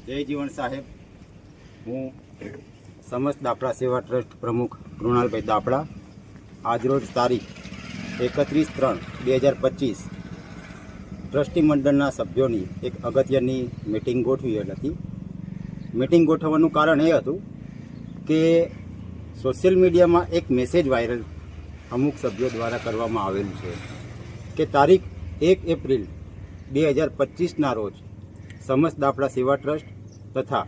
જય જીવન સાહેબ, હું સમસ્ત દાપડા સેવા ટ્રસ્ટ પ્રમુખ કૃણાલભાઈ દાપડા આજરોજ તારીખ 31/3/2025 ટ્રસ્ટી મંડળના સભ્યોની એક અગત્યની મિટિંગ ગોઠવી હતી. મિટિંગ ગોઠવવાનું કારણ એ હતું કે સોશિયલ મીડિયામાં એક મેસેજ વાયરલ અમુક સભ્યો દ્વારા કરવામાં આવેલું છે કે તારીખ 1 એપ્રિલ 2025ના રોજ સમસ્ત દાપડા સેવા ટ્રસ્ટ તથા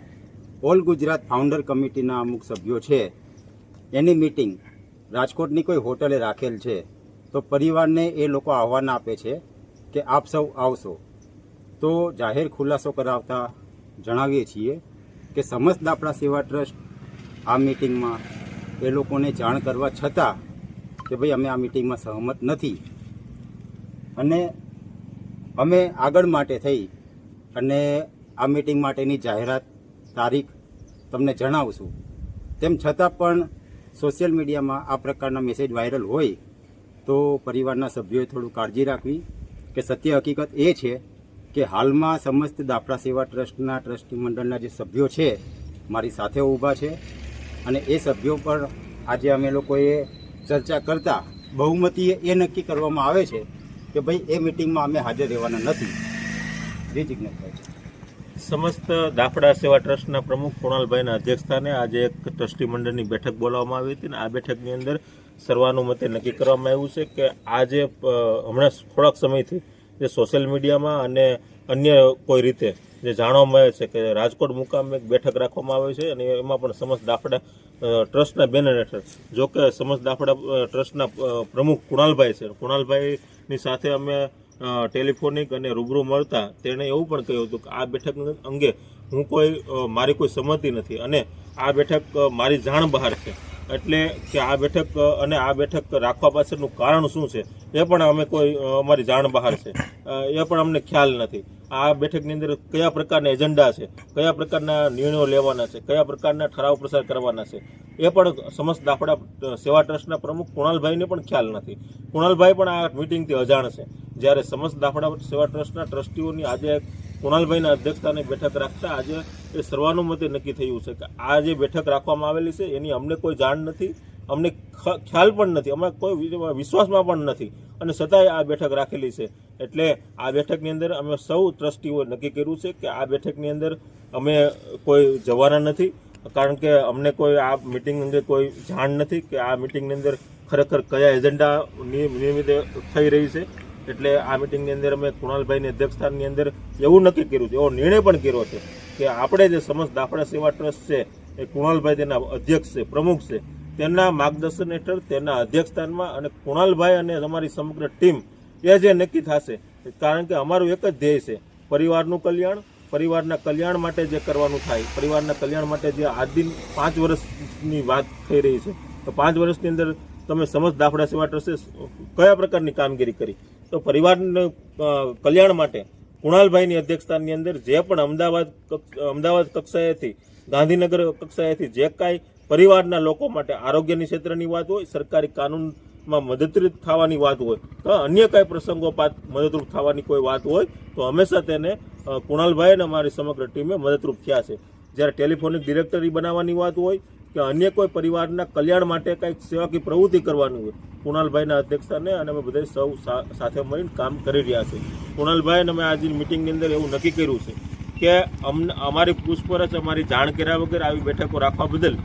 ઓલ ગુજરાત ફાઉન્ડર કમિટીના અમુક સભ્યો છે એની મિટિંગ રાજકોટની કોઈ હોટલે રાખેલ છે. તો પરિવારને એ લોકો આહવાન આપે છે કે આપ સૌ આવશો. તો જાહેર ખુલાસો કરાવતા જણાવીએ છીએ કે સમસ્ત દાપડા સેવા ટ્રસ્ટ આ મિટિંગમાં એ લોકોને જાણ કરવા છતાં કે ભાઈ અમે આ મિટિંગમાં સહમત નથી અને અમે આગળ માટે થઈ અને આ મિટિંગ માટેની જાહેરાત તારીખ તમને જણાવશું. તેમ છતાં પણ સોશિયલ મીડિયામાં આ પ્રકારના મેસેજ વાયરલ હોય તો પરિવારના સભ્યોએ થોડું કાળજી રાખવી કે સત્ય હકીકત એ છે કે હાલમાં સમસ્ત દાપડા સેવા ટ્રસ્ટના ટ્રસ્ટી મંડળના જે સભ્યો છે મારી સાથે ઊભા છે અને એ સભ્યો પર આજે અમે લોકોએ ચર્ચા કરતાં બહુમતીએ એ નક્કી કરવામાં આવે છે કે ભાઈ એ મિટિંગમાં અમે હાજર રહેવાના નથી. જે જિજ્ઞેશભાઈ છે. સમસ્ત દાપડા સેવા ટ્રસ્ટના પ્રમુખ કૃણાલભાઈના અધ્યક્ષસ્થાને આજે એક ટ્રસ્ટી મંડળની બેઠક બોલાવવામાં આવી હતી અને આ બેઠકની અંદર સર્વાનુમતે નક્કી કરવામાં આવ્યું છે કે આજે હમણાં થોડાક સમયથી જે સોશિયલ મીડિયામાં અને અન્ય કોઈ રીતે જે જાણવા મળે છે કે રાજકોટ મુકામે એક બેઠક રાખવામાં આવે છે અને એમાં પણ સમસ્ત દાપડા ટ્રસ્ટના બેનર હેઠળ, જો કે સમસ્ત દાપડા ટ્રસ્ટના પ્રમુખ કૃણાલભાઈ છે. કૃણાલભાઈની સાથે અમે ટેલિફોનિક અને રૂબરૂ મળતા તેણે એવું પણ કહ્યું હતું કે આ બેઠક અંગે મારી કોઈ સંમતિ નથી અને આ બેઠક મારી જાણ બહાર છે, એટલે કે આ બેઠક રાખવા પાછળનું કારણ શું છે એ પણ અમારી જાણ બહાર છે, એ પણ અમને ખ્યાલ નથી. આ બેઠકની અંદર કયા પ્રકારના એજન્ડા છે, કયા પ્રકારના નિર્ણયો લેવાના છે, કયા પ્રકારના ઠરાવ પ્રસાર કરવાના છે એ પણ સમસ્ત દાપડા સેવા ટ્રસ્ટના પ્રમુખ કૃણાલભાઈને પણ ખ્યાલ નથી. કૃણાલભાઈ પણ આ મિટિંગથી અજાણ છે. જ્યારે સમસ્ત દાપડા સેવા ટ્રસ્ટના ટ્રસ્ટીઓની આજે કૃણાલભાઈના અધ્યક્ષસ્થાને બેઠક રાખતા આજે એ સર્વાનુમતે નક્કી થયું છે કે આ જે બેઠક રાખવામાં આવેલી છે એની અમને કોઈ જાણ નથી, અમને ખ્યાલ પણ નથી, અમે કોઈ વિશ્વાસમાં પણ નથી અને છતાંય આ બેઠક રાખેલી છે. એટલે આ બેઠકની અંદર અમે સૌ ટ્રસ્ટીઓએ નક્કી કર્યું છે કે આ બેઠકની અંદર અમે કોઈ જવાના નથી, કારણ કે અમને કોઈ આ મિટિંગ અંગે કોઈ જાણ નથી કે આ મિટિંગની અંદર ખરેખર કયા એજન્ડા નિયમિત થઈ રહી છે. એટલે આ મિટિંગની અંદર અમે કૃણાલભાઈની અધ્યક્ષસ્થાનની અંદર એવું નક્કી કર્યું છે, એવો નિર્ણય પણ કર્યો છે કે આપણે જે સમસ્ત દાપડા સેવા ટ્રસ્ટ છે એ કૃણાલભાઈ તેના અધ્યક્ષ છે, પ્રમુખ છે, તેના માર્ગદર્શન હેઠળ તેના અધ્યક્ષસ્થાનમાં અને કૃણાલભાઈ અને અમારી સમગ્ર ટીમ એ જે નક્કી થશે, કારણ કે અમારું એક જ ધ્યેય છે પરિવારનું કલ્યાણ. પરિવારના કલ્યાણ માટે જે કરવાનું થાય, પરિવારના કલ્યાણ માટે જે આજ દિન 5 વર્ષની વાત થઈ રહી છે, તો 5 વર્ષની અંદર તમે સમસ્ત દાપડા સેવા ટ્રસ્ટે કયા પ્રકારની કામગીરી કરી, તો પરિવારના કલ્યાણ માટે કૃણાલભાઈની અધ્યક્ષતાની અંદર જે પણ અમદાવાદ કક્ષાએથી, ગાંધીનગર કક્ષાએથી જે કાંઈ પરિવારના લોકો માટે આરોગ્યની ક્ષેત્રની વાત હોય, સરકારી કાનૂનમાં મદદરૂપ થવાની વાત હોય, તો અન્ય કાંઈ પ્રસંગોપાત મદદરૂપ થવાની કોઈ વાત હોય તો હંમેશા તેને કૃણાલભાઈ અને અમારી સમગ્ર ટીમે મદદરૂપ થયા છે. જ્યારે ટેલિફોનિક ડિરેક્ટરી બનાવવાની વાત હોય કે અન્ય કોઈ પરિવારના કલ્યાણ માટે કંઈક સેવાકીય પ્રવૃત્તિ કરવાની હોય, કૃણાલભાઈના અધ્યક્ષસ્થાને અને અમે બધા સૌ સાથે મળીને કામ કરી રહ્યા છે. કૃણાલભાઈ અને અમે આજની મિટિંગની અંદર એવું નક્કી કર્યું છે કે અમારી પૂછપરછ, અમારી જાણ કર્યા વગર આવી બેઠકો રાખવા બદલ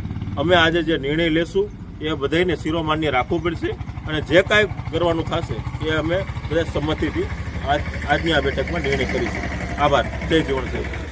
અમે આજે જે નિર્ણય લેશું એ બધાને શિરોમાન્ય રાખવું પડશે અને જે કાંઈ કરવાનું થશે એ અમે બધા સંમતિથી આજની આ બેઠકમાં નિર્ણય કરીશું. આભાર. જય જીવન સાહેબ.